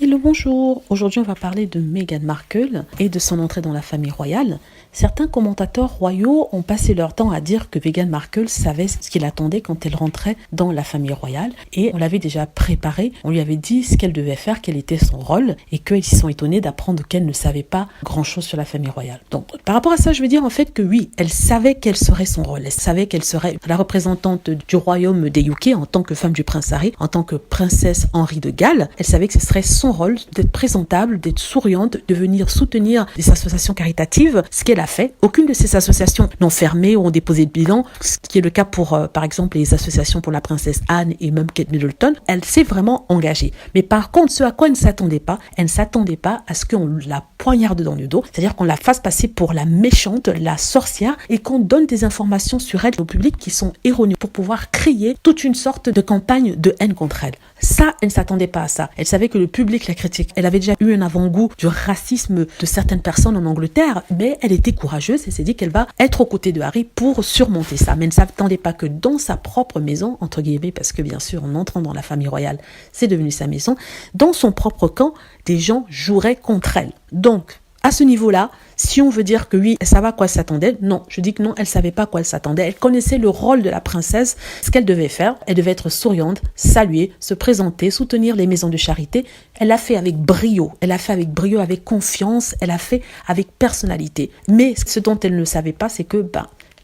Hello, bonjour. Aujourd'hui, on va parler de Meghan Markle et de son entrée dans la famille royale. Certains commentateurs royaux ont passé leur temps à dire que Meghan Markle savait ce qu'il attendait quand elle rentrait dans la famille royale et on l'avait déjà préparé. On lui avait dit ce qu'elle devait faire, quel était son rôle et qu'ils se sont étonnés d'apprendre qu'elle ne savait pas grand-chose sur la famille royale. Donc, par rapport à ça, je veux dire en fait que oui, elle savait quel serait son rôle. Elle savait qu'elle serait la représentante du royaume des UK en tant que femme du prince Harry, en tant que princesse Henri de Galles. Elle savait que ce serait son rôle d'être présentable, d'être souriante, de venir soutenir des associations caritatives, ce qu'elle a fait. Aucune de ces associations n'ont fermé ou ont déposé de bilan, ce qui est le cas pour, par exemple, les associations pour la princesse Anne et même Kate Middleton. Elle s'est vraiment engagée. Mais par contre, ce à quoi elle ne s'attendait pas à ce qu'on la poignarde dans le dos, c'est-à-dire qu'on la fasse passer pour la méchante, la sorcière, et qu'on donne des informations sur elle au public qui sont erronées pour pouvoir créer toute une sorte de campagne de haine contre elle. Ça, elle ne s'attendait pas à ça. Elle savait que le public la critique. Elle avait déjà eu un avant-goût du racisme de certaines personnes en Angleterre, mais elle était courageuse et s'est dit qu'elle va être aux côtés de Harry pour surmonter ça. Mais elle ne s'attendait pas que dans sa propre maison, entre guillemets, parce que bien sûr, en entrant dans la famille royale, c'est devenu sa maison, dans son propre camp, des gens joueraient contre elle. Donc, à ce niveau-là, si on veut dire que oui, elle savait à quoi elle s'attendait, non, je dis que non, elle savait pas à quoi elle s'attendait. Elle connaissait le rôle de la princesse, ce qu'elle devait faire. Elle devait être souriante, saluer, se présenter, soutenir les maisons de charité. Elle l'a fait avec brio. Elle l'a fait avec brio, avec confiance. Elle l'a fait avec personnalité. Mais ce dont elle ne savait pas, c'est que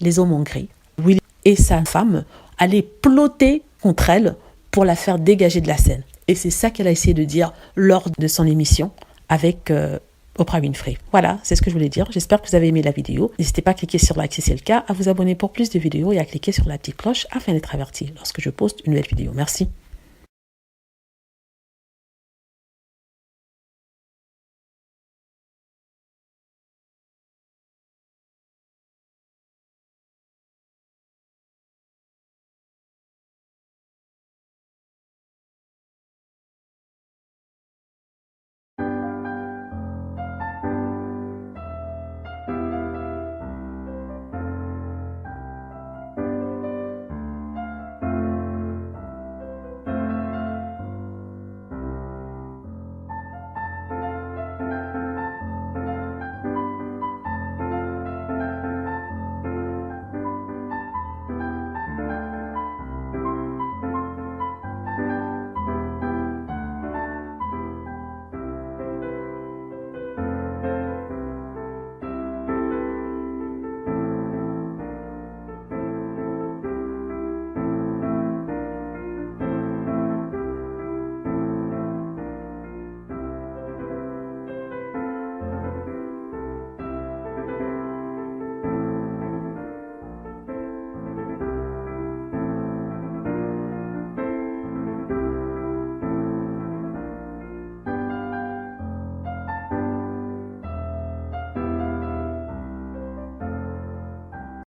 les hommes en gris, William et sa femme, allaient plotter contre elle pour la faire dégager de la scène. Et c'est ça qu'elle a essayé de dire lors de son émission avec Oprah Winfrey. Voilà, c'est ce que je voulais dire. J'espère que vous avez aimé la vidéo. N'hésitez pas à cliquer sur like si c'est le cas, à vous abonner pour plus de vidéos et à cliquer sur la petite cloche afin d'être averti lorsque je poste une nouvelle vidéo. Merci.